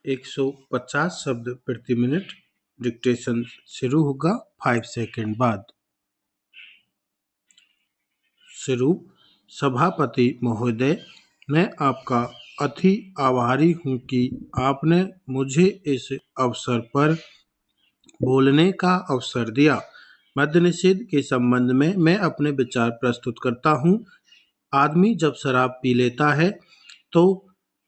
150 शब्द प्रति minute. Dictation शुरू होगा 5 सेकंड बाद। शुरू। सभापति महोदय, मैं आपका अति आभारी हूँ कि आपने मुझे इस अवसर पर बोलने का अवसर दिया। मद्य निषेध के संबंध में मैं अपने विचार प्रस्तुत करता हूँ। आदमी जब शराब पी लेता है तो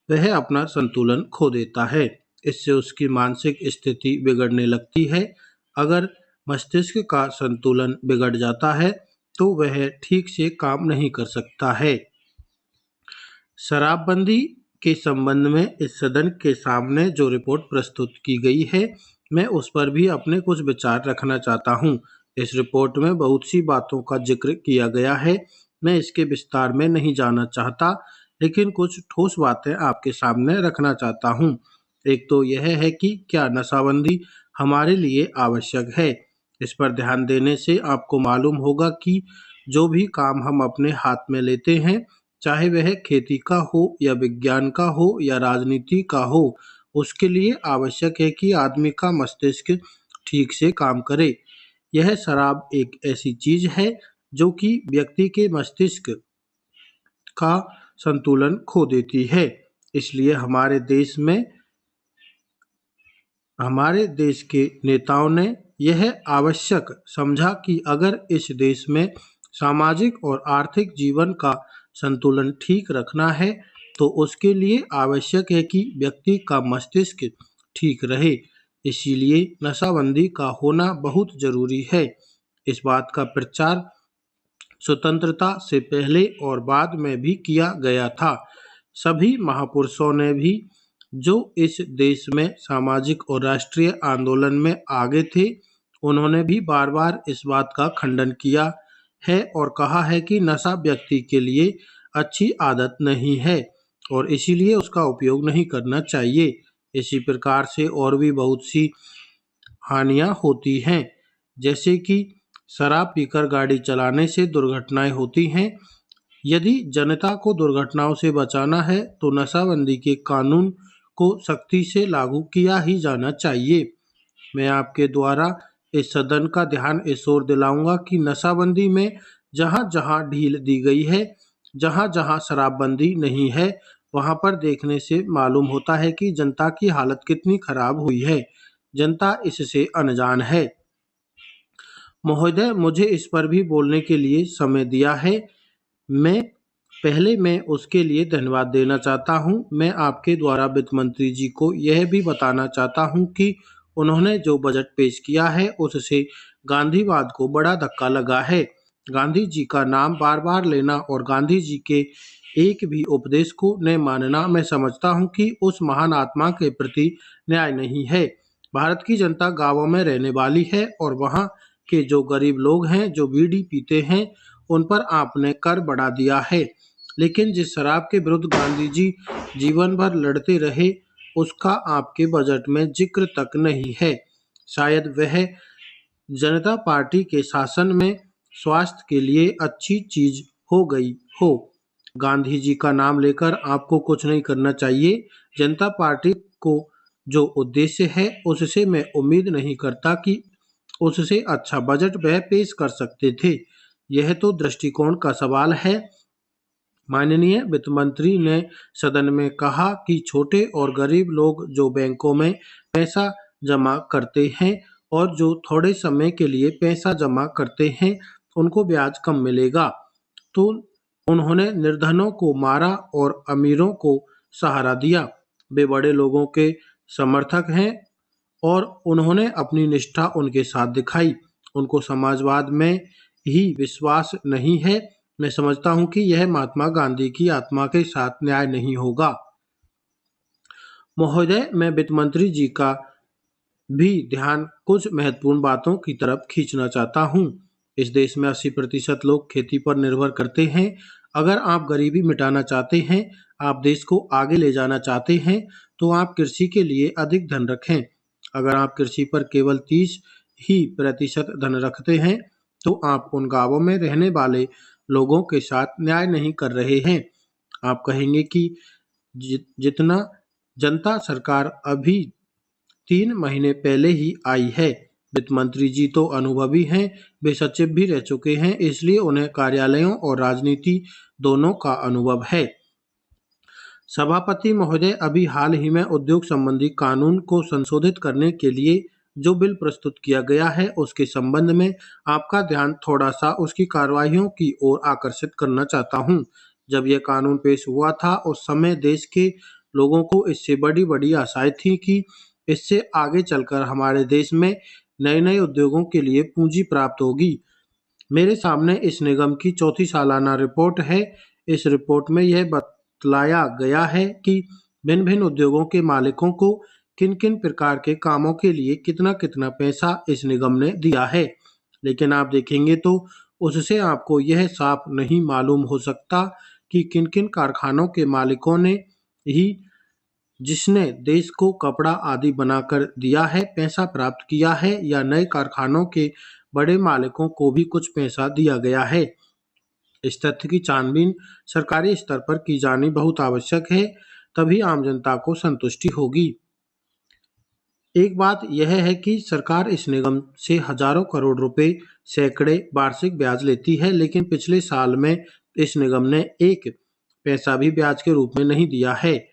वह अपना संतुलन खो देता है। इससे उसकी मानसिक स्थिति बिगड़ने लगती है। अगर मस्तिष्क का संतुलन बिगड़ जाता है तो वह ठीक से काम नहीं कर सकता है। शराबबंदी के संबंध में इस सदन के सामने जो रिपोर्ट प्रस्तुत की गई है, मैं उस पर भी अपने कुछ विचार रखना चाहता हूँ। इस रिपोर्ट में बहुत सी बातों का जिक्र किया गया है। मैं इसके विस्तार में नहीं जाना चाहता, लेकिन कुछ ठोस बातें आपके सामने रखना चाहता हूँ। एक तो यह है कि क्या नशाबंदी हमारे लिए आवश्यक है। इस पर ध्यान देने से आपको मालूम होगा कि जो भी काम हम अपने हाथ में लेते हैं, चाहे वह खेती का हो या विज्ञान का हो या राजनीति का हो, उसके लिए आवश्यक है कि आदमी का मस्तिष्क ठीक से काम करे। यह शराब एक ऐसी चीज है जो कि व्यक्ति के मस्तिष्क का संतुलन खो देती है। इसलिए हमारे देश के नेताओं ने यह आवश्यक समझा कि अगर इस देश में सामाजिक और आर्थिक जीवन का संतुलन ठीक रखना है तो उसके लिए आवश्यक है कि व्यक्ति का मस्तिष्क ठीक रहे। इसीलिए नशाबंदी का होना बहुत जरूरी है। इस बात का प्रचार स्वतंत्रता से पहले और बाद में भी किया गया था। सभी महापुरुषों ने भी, जो इस देश में सामाजिक और राष्ट्रीय आंदोलन में आगे थे, उन्होंने भी बार बार इस बात का खंडन किया है और कहा है कि नशा व्यक्ति के लिए अच्छी आदत नहीं है और इसीलिए उसका उपयोग नहीं करना चाहिए। इसी प्रकार से और भी बहुत सी हानियां होती हैं, जैसे कि शराब पीकर गाड़ी चलाने से दुर्घटनाएं होती हैं। यदि जनता को दुर्घटनाओं से बचाना है तो नशाबंदी के कानून को सख्ती से लागू किया ही जाना चाहिए। मैं आपके द्वारा इस सदन का ध्यान इस ओर दिलाऊंगा कि नशाबंदी में जहां जहां ढील दी गई है, जहां जहां शराबबंदी नहीं है, वहां पर देखने से मालूम होता है कि जनता की हालत कितनी खराब हुई है। जनता इससे अनजान है। महोदय, मुझे इस पर भी बोलने के लिए समय दिया है। मैं उसके लिए धन्यवाद देना चाहता हूं। मैं आपके द्वारा वित्त मंत्री जी को यह भी बताना चाहता हूं कि उन्होंने जो बजट पेश किया है उससे गांधीवाद को बड़ा धक्का लगा है। गांधी जी का नाम बार बार लेना और गांधी जी के एक भी उपदेश को न मानना, मैं समझता हूं कि उस महान आत्मा के प्रति न्याय नहीं है। भारत की जनता गांवों में रहने वाली है और वहां के जो गरीब लोग हैं, जो बीड़ी पीते हैं, उन पर आपने कर बढ़ा दिया है। लेकिन जिस शराब के विरुद्ध गांधी जी जीवन भर लड़ते रहे, उसका आपके बजट में जिक्र तक नहीं है। शायद वह जनता पार्टी के शासन में स्वास्थ्य के लिए अच्छी चीज हो गई हो। गांधी जी का नाम लेकर आपको कुछ नहीं करना चाहिए। जनता पार्टी को जो उद्देश्य है उससे मैं उम्मीद नहीं करता कि उससे अच्छा बजट वह पेश कर सकते थे। यह तो दृष्टिकोण का सवाल है। माननीय वित्त मंत्री ने सदन में कहा कि छोटे और गरीब लोग जो बैंकों में पैसा जमा करते हैं और जो थोड़े समय के लिए पैसा जमा करते हैं, उनको ब्याज कम मिलेगा। तो उन्होंने निर्धनों को मारा और अमीरों को सहारा दिया। वे बड़े लोगों के समर्थक हैं और उन्होंने अपनी निष्ठा उनके साथ दिखाई। उनको समाजवाद में ही विश्वास नहीं है। मैं समझता हूं कि यह महात्मा गांधी की आत्मा के साथ न्याय नहीं होगा। महोदय, मैं वित्त मंत्री जी का भी ध्यान कुछ महत्वपूर्ण बातों की तरफ खींचना चाहता हूं। इस देश में 80% लोग खेती पर निर्भर करते हैं। अगर आप गरीबी मिटाना चाहते हैं, आप देश को आगे ले जाना चाहते हैं, तो आप कृषि के लिए अधिक धन रखें। अगर आप कृषि पर केवल 30% धन रखते हैं, तो आप उन गांवों में रहने वाले लोगों के साथ न्याय नहीं कर रहे हैं। आप कहेंगे कि जितना जनता सरकार अभी 3 महीने पहले ही आई है। वित्त मंत्री जी तो अनुभवी हैं, वे सचिव भी रह चुके हैं, इसलिए उन्हें कार्यालयों और राजनीति दोनों का अनुभव है। सभापति महोदय, अभी हाल ही में उद्योग संबंधी कानून को संशोधित करने के लिए जो बिल प्रस्तुत किया गया है, उसके संबंध में आपका ध्यान थोड़ा-सा उसकी कार्यवाहियों की ओर आकर्षित करना चाहता हूँ। जब यह कानून पेश हुआ था, उस समय देश के लोगों को इससे बड़ी-बड़ी आशाएं थीं कि इससे आगे चलकर हमारे देश में नए-नए उद्योगों के लिए पूंजी प्राप्त होगी। मेरे सामने इस निगम की चौथी सालाना रिपोर्ट है। इस रिपोर्ट में यह बतलाया गया है कि भिन्न-भिन्न उद्योगों के मालिकों को किन-किन प्रकार के कामों के लिए कितना-कितना पैसा इस निगम ने दिया है। लेकिन आप देखेंगे तो उससे आपको यह साफ नहीं मालूम हो सकता कि किन-किन कारखानों के मालिकों ने ही जिसने देश को कपड़ा आदि बनाकर दिया है, पैसा प्राप्त किया है, या नए कारखानों के बड़े मालिकों को भी कुछ पैसा दिया गया है। इस तथ्य की छानबीन सरकारी स्तर पर की जानी बहुत आवश्यक है, तभी आम जनता को संतुष्टि होगी। एक बात यह है कि सरकार इस निगम से हजारों करोड़ रुपए, सैकड़े वार्षिक ब्याज लेती है, लेकिन पिछले साल में इस निगम ने एक पैसा भी ब्याज के रूप में नहीं दिया है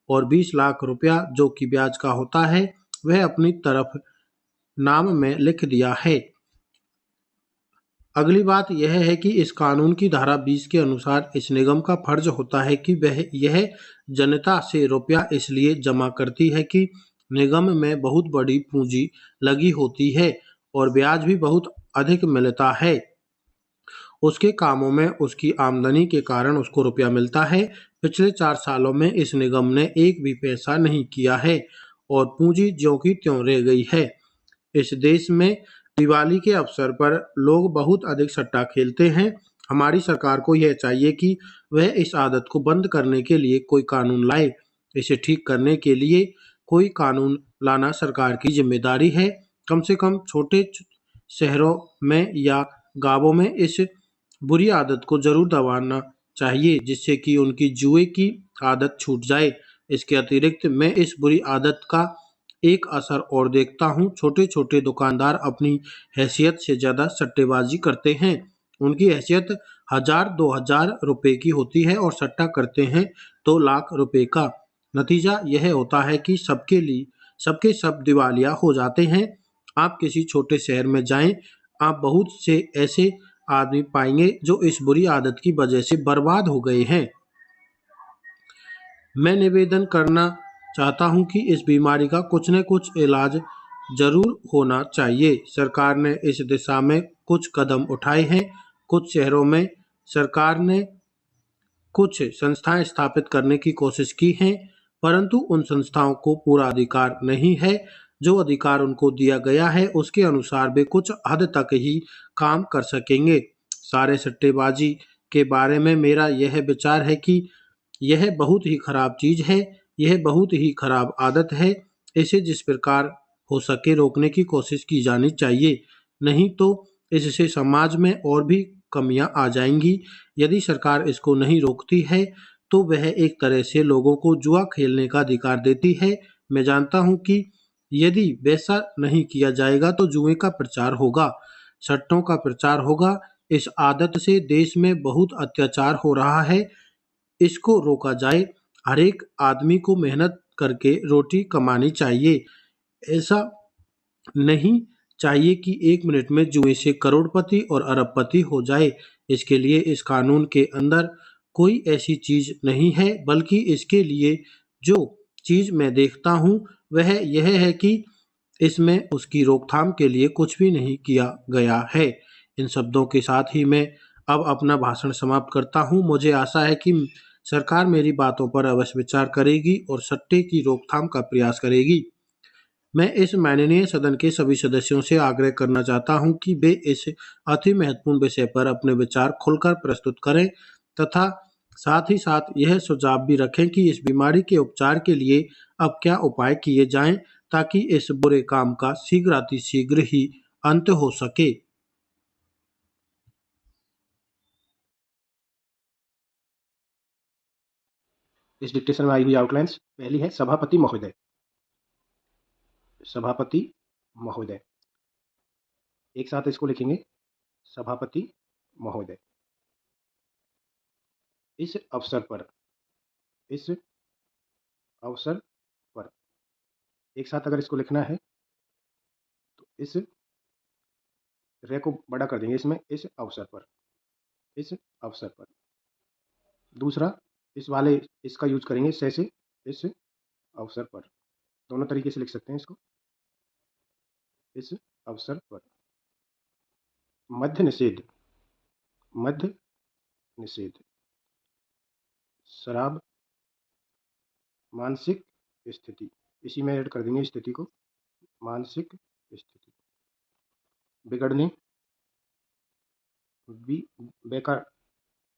और 20 लाख रुपया जो कि ब्याज का होता है, वह अपनी तरफ नाम में लिख दिया है। अगली बात यह है कि इस कानून की धारा 20 के अनुसार इस निगम का फर्ज होता है कि वह यह जनता से रुपया इसलिए जमा करती है कि निगम में बहुत बड़ी पूंजी लगी होती है और ब्याज भी बहुत अधिक मिलता है। उसके कामों में उसकी आमदनी के कारण उसको रुपया मिलता है। पिछले 4 सालों में इस निगम ने एक भी पैसा नहीं किया है और पूंजी ज्यों की त्यों रह गई है। इस देश में दिवाली के अवसर पर लोग बहुत अधिक सट्टा खेलते हैं। हमारी सरकार को यह चाहिए कि वह इस आदत को बंद करने के लिए कोई कानून लाए। इसे ठीक करने के लिए कोई कानून लाना सरकार की जिम्मेदारी है। कम से कम छोटे शहरों में या गांवों में इस बुरी आदत को जरूर दबाना चाहिए, जिससे कि उनकी जुए की आदत छूट जाए। इसके अतिरिक्त मैं इस बुरी आदत का एक असर और देखता हूँ। छोटे-छोटे दुकानदार अपनी हैसियत से ज़्यादा सट्टेबाजी करते हैं। उनकी हैसियत 1000-2000 रुपए की होती है और सट्टा करते हैं 2 लाख रुपए का। नतीजा यह होता है कि सबके सब दिवालिया हो जाते हैं। आप किसी छोटे शहर में जाएं, आप बहुत से ऐसे आदमी पाएंगे जो इस बुरी आदत की वजह से बर्बाद हो गए हैं। मैं निवेदन करना चाहता हूं कि इस बीमारी का कुछ न कुछ इलाज जरूर होना चाहिए। सरकार ने इस दिशा में कुछ कदम उठाए हैं। कुछ शहरों में सरकार ने कुछ संस्थाएं स्थापित करने की कोशिश की है, परंतु उन संस्थाओं को पूरा अधिकार नहीं है। जो अधिकार उनको दिया गया है, उसके अनुसार वे कुछ हद तक ही काम कर सकेंगे। सारे सट्टेबाजी के बारे में मेरा यह विचार है कि यह बहुत ही खराब चीज है, यह बहुत ही खराब आदत है। इसे जिस प्रकार हो सके रोकने की कोशिश की जानी चाहिए, नहीं तो इससे समाज में और भी कमियां आ जाएंगी। यदि सरकार इसको नहीं रोकती है, तो वह एक तरह से लोगों को जुआ खेलने का अधिकार देती है। मैं जानता हूं कि यदि वैसा नहीं किया जाएगा तो जुए का प्रचार होगा, सट्टों का प्रचार होगा। इस आदत से देश में बहुत अत्याचार हो रहा है, इसको रोका जाए। हर एक आदमी को मेहनत करके रोटी कमानी चाहिए। ऐसा नहीं चाहिए कि 1 मिनट में जुए से करोड़पति और अरबपति हो जाए। इसके लिए इस कानून के अंदर कोई ऐसी चीज नहीं है, बल्कि इसके लिए जो चीज मैं देखता हूँ वह यह है कि इसमें उसकी रोकथाम के लिए कुछ भी नहीं किया गया है। इन शब्दों के साथ ही मैं अब अपना भाषण समाप्त करता हूँ। मुझे आशा है कि सरकार मेरी बातों पर अवश्य विचार करेगी और सट्टे की रोकथाम का प्रयास करेगी। मैं इस माननीय सदन के सभी सदस्यों से आग्रह करना चाहता हूं कि वे इस अति महत्वपूर्ण विषय पर अपने विचार खुलकर प्रस्तुत करें तथा साथ ही साथ यह सुझाव भी रखें कि इस बीमारी के उपचार के लिए अब क्या उपाय किए जाएं, ताकि इस बुरे काम का शीघ्र ही अंत हो सके। इस डिक्टेशन में आई हुई आउटलाइंस, पहली है सभापति महोदय। सभापति महोदय, एक साथ इसको लिखेंगे, सभापति महोदय। इस अवसर पर, इस अवसर पर, एक साथ अगर इसको लिखना है तो इस रे को बड़ा कर देंगे इसमें, इस अवसर पर, इस अवसर पर। दूसरा, इस वाले इसका यूज करेंगे से, इस अवसर पर। दोनों तरीके से लिख सकते हैं इसको, इस अवसर पर। मद्य निषेध, मद्य निषेध। शराब, मानसिक स्थिति, इसी में ऐड कर देंगे स्थिति को, मानसिक स्थिति। बिगड़ने, बेकार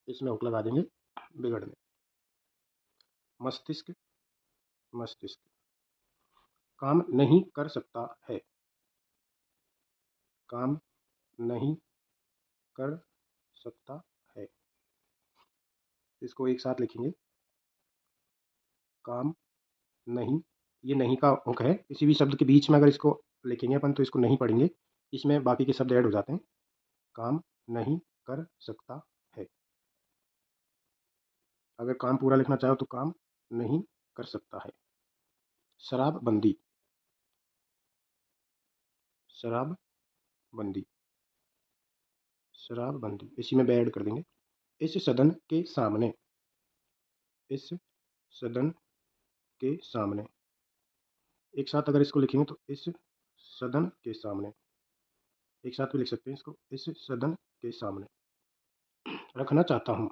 इसमें हुक लगा देंगे, बिगड़ने। मस्तिष्क, मस्तिष्क। काम नहीं कर सकता है, काम नहीं कर सकता है। इसको एक साथ लिखेंगे, काम नहीं। ये नहीं का हुक है, किसी भी शब्द के बीच में अगर इसको लिखेंगे अपन तो इसको नहीं पढ़ेंगे, इसमें बाकी के शब्द ऐड हो जाते हैं। काम नहीं कर सकता है। अगर काम पूरा लिखना चाहो तो काम नहीं कर सकता है। शराबबंदी, शराबबंदी, शराबबंदी। इसी में ऐड कर देंगे, इस सदन के सामने, इस सदन के सामने। एक साथ अगर इसको लिखेंगे तो इस सदन के सामने। एक साथ भी लिख सकते हैं इसको, इस सदन के सामने। रखना चाहता हूँ,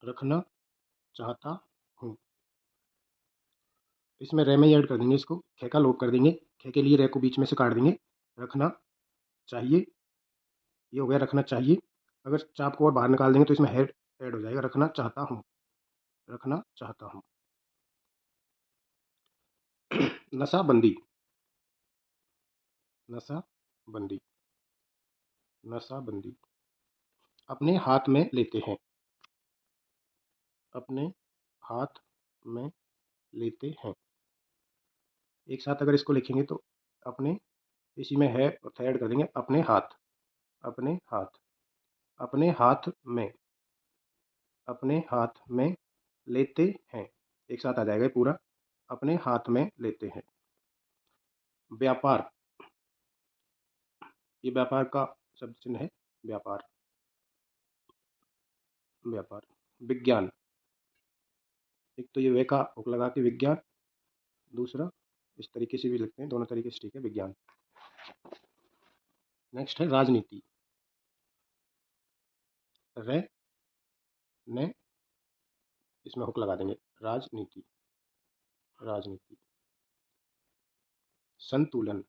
रखना चाहता हूँ। इसमें रे में ही ऐड कर देंगे इसको, खे का लोप कर देंगे, खे के लिए रे को बीच में से काट देंगे। रखना चाहिए, ये हो गया रखना चाहिए। अगर चाप को और बाहर निकाल देंगे तो इसमें हेड ऐड हो जाएगा, रखना चाहता हूँ, रखना चाहता हूँ। नशाबंदी, नशाबंदी, नशाबंदी। अपने हाथ में लेते हैं, अपने हाथ में लेते हैं। एक साथ अगर इसको लिखेंगे तो अपने, इसी में है और ऐड कर देंगे, अपने हाथ, अपने हाथ, अपने हाथ में, अपने हाथ में लेते हैं। एक साथ आ जाएगा पूरा, अपने हाथ में लेते हैं। व्यापार, ये व्यापार का शब्द चिन्ह है, व्यापार, व्यापार। विज्ञान, एक तो ये वे का हुक लगा के विज्ञान, दूसरा इस तरीके से भी लिखते हैं, दोनों तरीके से ठीक है, विज्ञान। नेक्स्ट है राजनीति, रे ने इसमें हुक लगा देंगे, राजनीति, राजनीति। संतुलन,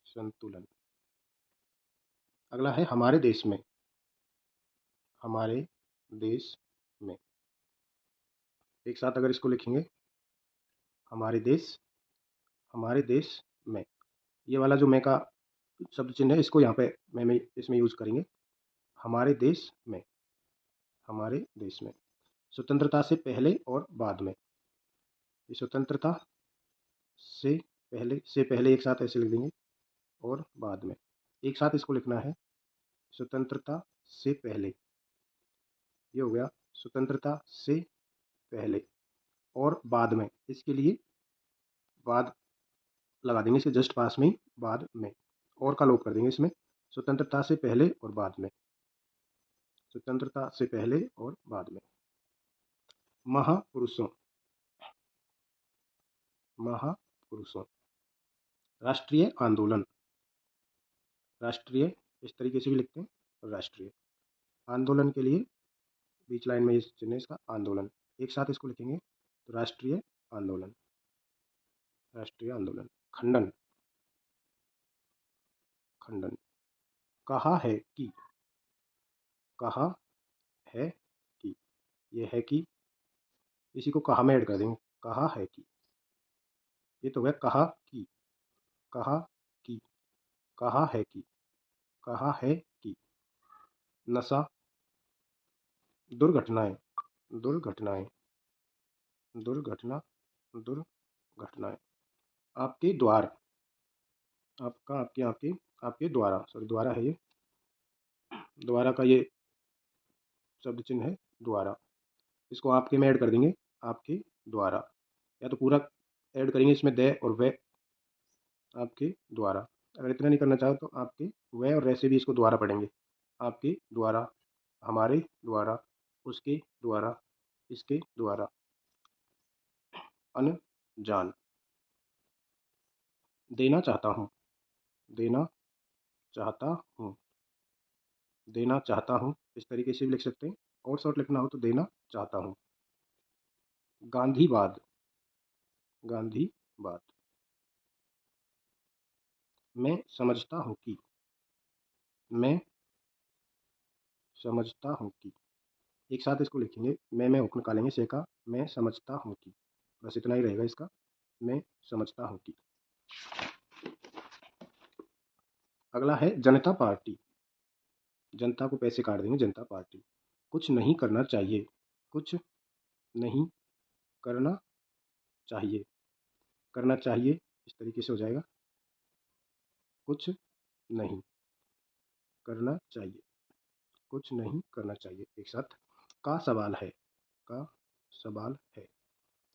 संतुलन। अगला है हमारे देश में, हमारे देश में। एक साथ अगर इसको लिखेंगे, हमारे देश, हमारे देश में। ये वाला जो मैं का शब्द चिन्ह है इसको यहाँ पे मैं इसमें यूज करेंगे, हमारे देश में, हमारे देश में। स्वतंत्रता से पहले और बाद में, ये स्वतंत्रता से पहले एक साथ ऐसे लिख देंगे और बाद में। एक साथ इसको लिखना है, स्वतंत्रता से पहले, ये हो गया स्वतंत्रता से पहले, और बाद में, इसके लिए बाद लगा देंगे इसके जस्ट पास में ही, बाद में, और का लोप कर देंगे इसमें, स्वतंत्रता से पहले और बाद में, स्वतंत्रता से पहले और बाद में। महापुरुषों, महापुरुषों। राष्ट्रीय आंदोलन, राष्ट्रीय इस तरीके से भी लिखते हैं, राष्ट्रीय। आंदोलन के लिए बीच लाइन में इस चिन्ह इसका, आंदोलन। एक साथ इसको लिखेंगे तो राष्ट्रीय आंदोलन, राष्ट्रीय आंदोलन। खंडन, खंडन। कहा है कि, कहा है कि, ये है कि, इसी को कहा में ऐड कर देंगे, कहा है कि। ये तो गया कहा कि, कहा कि, कहा है कि, कहा है कि। नशा, दुर्घटनाएं, दुर्घटनाएं। दुर्घटना, दुर्घटनाएं। आपके द्वार, आपका, आपके, आपके, आपके द्वारा, सॉरी द्वारा है ये, द्वारा का ये शब्द चिन्ह है द्वारा। इसको आपके में ऐड कर देंगे, आपके द्वारा, या तो पूरा ऐड करेंगे इसमें दे और वे, आपके द्वारा। अगर इतना नहीं करना चाहो तो आपके वे और रे से भी इसको द्वारा पढ़ेंगे। आपके द्वारा, हमारे द्वारा, उसके द्वारा, इसके द्वारा। अनजान, देना चाहता हूँ, देना चाहता हूँ, देना चाहता हूँ, इस तरीके से भी लिख सकते हैं। और शॉर्ट लिखना हो तो देना चाहता हूँ। गांधीवाद, गांधीवाद। मैं समझता हूँ कि, मैं समझता हूँ कि, एक साथ इसको लिखेंगे, मैं हुक निकालेंगे से का, मैं समझता हूँ कि, बस इतना ही रहेगा इसका, मैं समझता हूँ कि। अगला है जनता पार्टी, जनता को पैसे काट देंगे, जनता पार्टी। कुछ नहीं करना चाहिए, कुछ नहीं करना चाहिए, करना चाहिए इस तरीके से हो जाएगा, कुछ नहीं करना चाहिए, कुछ नहीं करना चाहिए। एक साथ, का सवाल है, का सवाल है,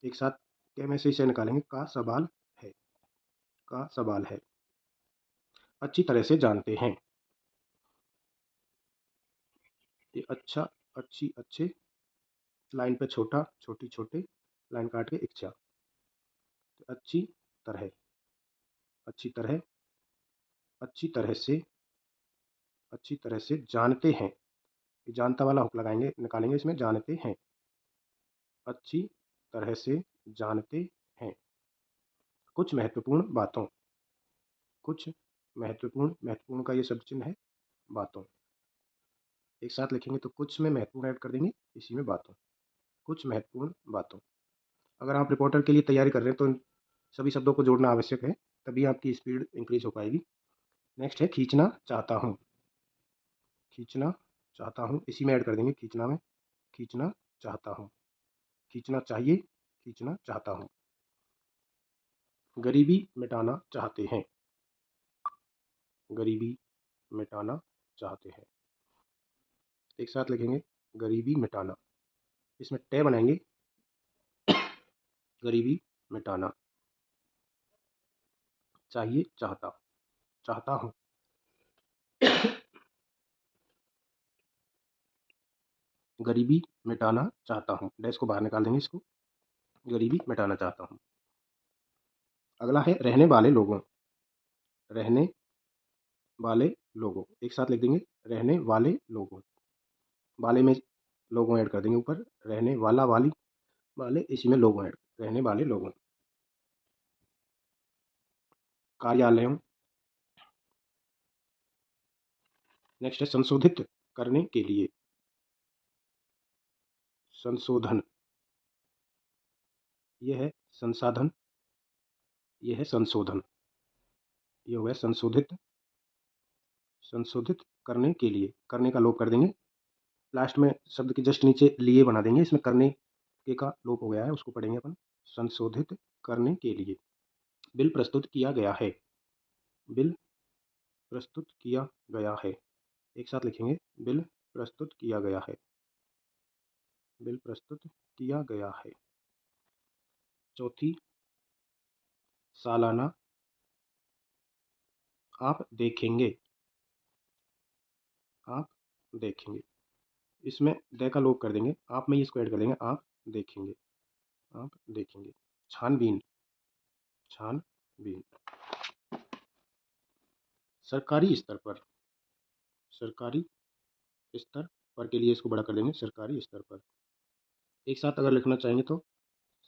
एक साथ क्या में से इसे निकालेंगे, का सवाल है, का सवाल है। अच्छी तरह से जानते हैं, ये अच्छा, अच्छी, अच्छे, लाइन पे छोटा, छोटी, छोटे, लाइन काट के इच्छा। तो अच्छी तरह, अच्छी तरह, अच्छी तरह से, अच्छी तरह से जानते हैं, ये जानता वाला हुक लगाएंगे, निकालेंगे इसमें, जानते हैं, अच्छी तरह से जानते हैं। कुछ महत्वपूर्ण बातों, कुछ महत्वपूर्ण, महत्वपूर्ण का ये शब्द चिन्ह है बातों। एक साथ लिखेंगे तो कुछ में महत्वपूर्ण ऐड कर देंगे, इसी में बातों, कुछ महत्वपूर्ण बातों। अगर आप रिपोर्टर के लिए तैयारी कर रहे हैं तो इन सभी शब्दों को जोड़ना आवश्यक है, तभी आपकी स्पीड इंक्रीज हो पाएगी। नेक्स्ट है खींचना चाहता हूँ, खींचना चाहता हूँ, इसी में ऐड कर देंगे, खींचना में, खींचना चाहता हूँ, खींचना चाहिए, खींचना चाहता हूँ। गरीबी मिटाना चाहते हैं, गरीबी मिटाना चाहते हैं। एक साथ लिखेंगे, गरीबी मिटाना, इसमें टे बनाएंगे, गरीबी मिटाना। चाहिए, चाहता, चाहता हूँ, गरीबी मिटाना चाहता हूँ, डैश को बाहर निकाल देंगे इसको, गरीबी मिटाना चाहता हूँ। अगला है रहने वाले लोगों, रहने वाले लोगों, एक साथ लिख देंगे, रहने वाले लोगों, वाले में लोगों ऐड कर देंगे ऊपर, रहने वाला, वाली, वाले, इसी में लोगों ऐड, रहने वाले लोगों। कार्यालयों। नेक्स्ट है संशोधित करने के लिए, संशोधन, ये है संसाधन, ये है संशोधन, ये हुआ संशोधित, संशोधित करने के लिए, करने का लोप कर देंगे, लास्ट में शब्द के जस्ट नीचे लिए बना देंगे, इसमें करने के का लोप हो गया है, उसको पढ़ेंगे अपन, संशोधित करने के लिए। बिल प्रस्तुत किया गया है, बिल प्रस्तुत किया गया है, एक साथ लिखेंगे, बिल प्रस्तुत किया गया है, बिल प्रस्तुत किया गया है। चौथी, सालाना, आप देखेंगे, आप देखेंगे, इसमें दे का लोप कर देंगे, आप में ही इसको ऐड कर देंगे, आप देखेंगे, आप देखेंगे। छानबीन, छानबीन। सरकारी स्तर पर, सरकारी स्तर पर के लिए इसको बड़ा कर देंगे, सरकारी स्तर पर। एक साथ अगर लिखना चाहेंगे तो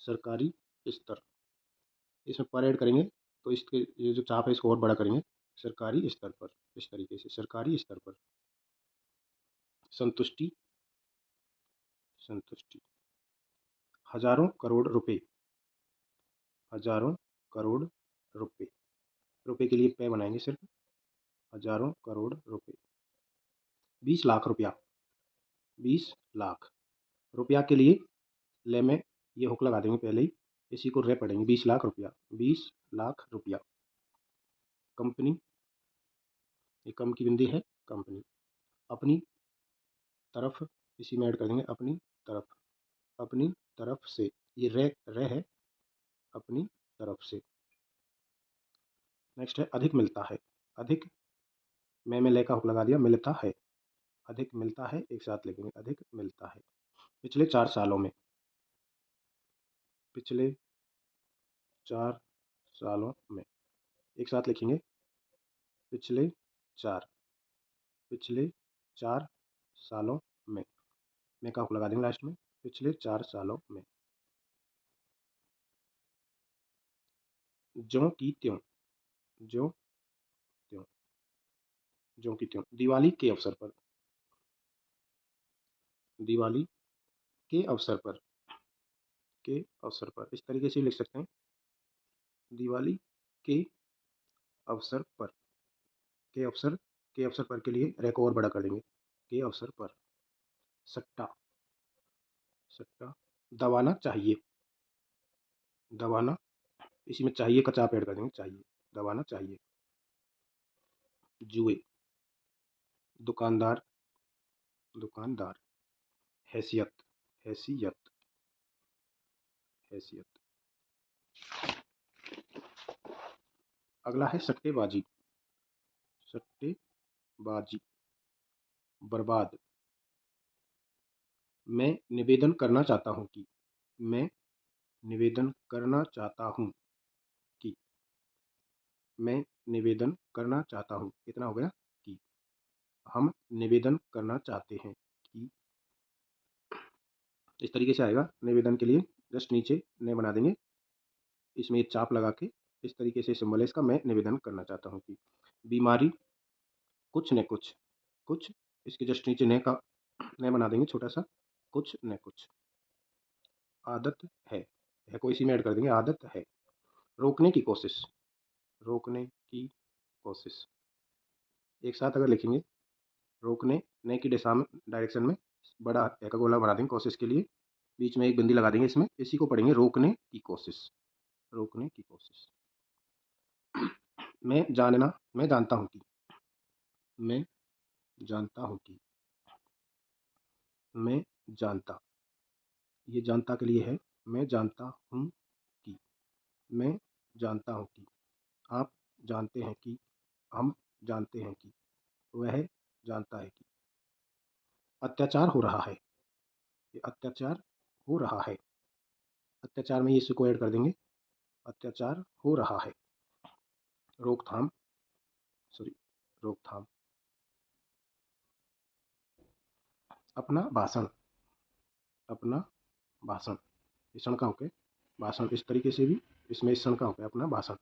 सरकारी स्तर, इसमें पर ऐड करेंगे तो इसके ये जो चाप है इसको और बड़ा करेंगे, सरकारी स्तर पर, इस तरीके से सरकारी स्तर पर। संतुष्टि, संतुष्टि। हजारों करोड़ रुपए, हजारों करोड़ रुपए, रुपए के लिए पे बनाएंगे सिर्फ, हजारों करोड़ रुपए। 20 लाख रुपया, 20 लाख, रुपया के लिए ले में ये हुक लगा देंगे पहले ही, इसी को रे पढ़ेंगे। 20 लाख रुपया, 20 लाख रुपया। कंपनी, ये कम की बिंदी है, कंपनी। अपनी तरफ, इसी में ऐड कर देंगे अपनी तरफ, अपनी तरफ से। ये रे है, अपनी तरफ से। नेक्स्ट है अधिक मिलता है। अधिक, मैं ले का हुक लगा दिया, मिलता है। अधिक मिलता है, एक साथ लिखेंगे, अधिक मिलता है। पिछले 4 सालों में, पिछले 4 सालों में, एक साथ लिखेंगे, पिछले 4, पिछले 4 सालों में। मैं का हुक लगा देंगे लास्ट में, पिछले 4 सालों में। ज्यों की त्यों, ज्यों त्यों, ज्यों की त्यों। दिवाली के अवसर पर, दिवाली के अवसर पर, के अवसर पर, इस तरीके से लिख सकते हैं, दिवाली के अवसर पर। के अवसर, के अवसर पर के लिए रे को और बड़ा कर देंगे, के अवसर पर। सट्टा, सट्टा। दबाना चाहिए, दबाना, इसी में चाहिए का चाप ऐड कर देंगे, चाहिए, दबाना चाहिए। जुए, दुकानदार, दुकानदार। हैसियत, हैसियत, हैसियत। अगला है सट्टेबाजी, सट्टेबाजी। बर्बाद। मैं निवेदन करना चाहता हूँ कि, मैं निवेदन करना चाहता हूँ कि, मैं निवेदन करना चाहता हूँ, कितना हो गया, कि। हम निवेदन करना चाहते हैं कि, इस तरीके से आएगा। निवेदन के लिए जस्ट नीचे ने बना देंगे, इसमें एक चाप लगा के, इस तरीके से सिंबल है इसका, मैं निवेदन करना चाहता हूँ कि। बीमारी, कुछ न कुछ, कुछ, इसके जस्ट नीचे ने का ने बना देंगे छोटा सा, कुछ न कुछ। आदत है को इसी में ऐड कर देंगे, आदत है। रोकने की कोशिश, रोकने की कोशिश। एक साथ अगर लिखेंगे, रोकने, ने की दिशा में, डायरेक्शन में बड़ा एक गोला बना देंगे कोशिश के लिए, बीच में एक बिंदी लगा देंगे इसमें, इसी को पढ़ेंगे रोकने की कोशिश, रोकने की कोशिश। मैं जानना, मैं जानता हूँ कि, मैं जानता हूँ कि, मैं जानता, ये जानता के लिए है, मैं जानता हूँ कि, मैं जानता हूँ कि। आप जानते हैं कि, हम जानते हैं कि, वह जानता है कि। अत्याचार हो रहा है, ये अत्याचार हो रहा है। अत्याचार में इसी को ऐड कर देंगे, अत्याचार हो रहा है। रोकथाम, सॉरी, रोकथाम। अपना भाषण, अपना भाषण। ईषण का होके भाषण, इस तरीके से भी इसमें ईषण का होके अपना भाषण,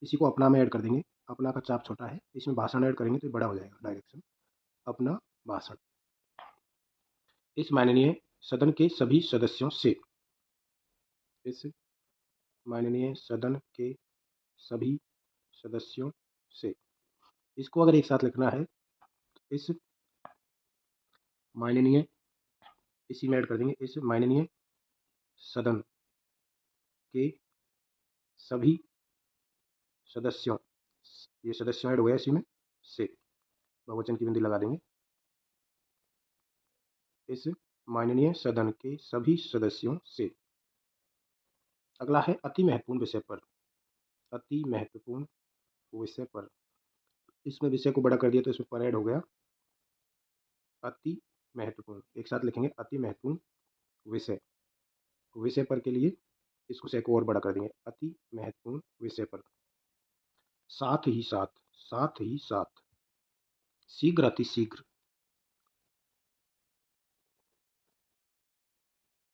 इसी को अपना में ऐड कर देंगे। अपना का चाप छोटा है, इसमें भाषण ऐड करेंगे तो बड़ा हो जाएगा डायरेक्शन, अपना भाषण। इस माननीय सदन के सभी सदस्यों से, इस माननीय सदन के सभी सदस्यों से। इसको अगर एक साथ लिखना है, इस माननीय, इसी में ऐड कर देंगे, इस माननीय सदन के सभी सदस्यों, ये सदस्यों ऐड हो गया इसी में, से बहुवचन की बिंदी लगा देंगे। इस माननीय सदन के सभी सदस्यों से। अगला है अति महत्वपूर्ण विषय पर, अति महत्वपूर्ण विषय पर। इसमें विषय को बड़ा कर दिया तो इसमें पर ऐड हो गया, अति महत्वपूर्ण। एक साथ लिखेंगे, अति महत्वपूर्ण विषय, विषय पर के लिए इसको से को और बड़ा कर देंगे, अति महत्वपूर्ण विषय पर। साथ ही साथ, साथ ही साथ। शीघ्र, अति शीघ्र,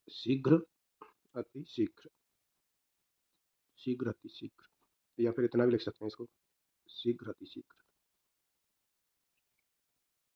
शीघ्र, अति शीघ्र, शीघ्र, अति शीघ्र। या फिर इतना भी लिख सकते हैं इसको, शीघ्र, अति शीघ्र।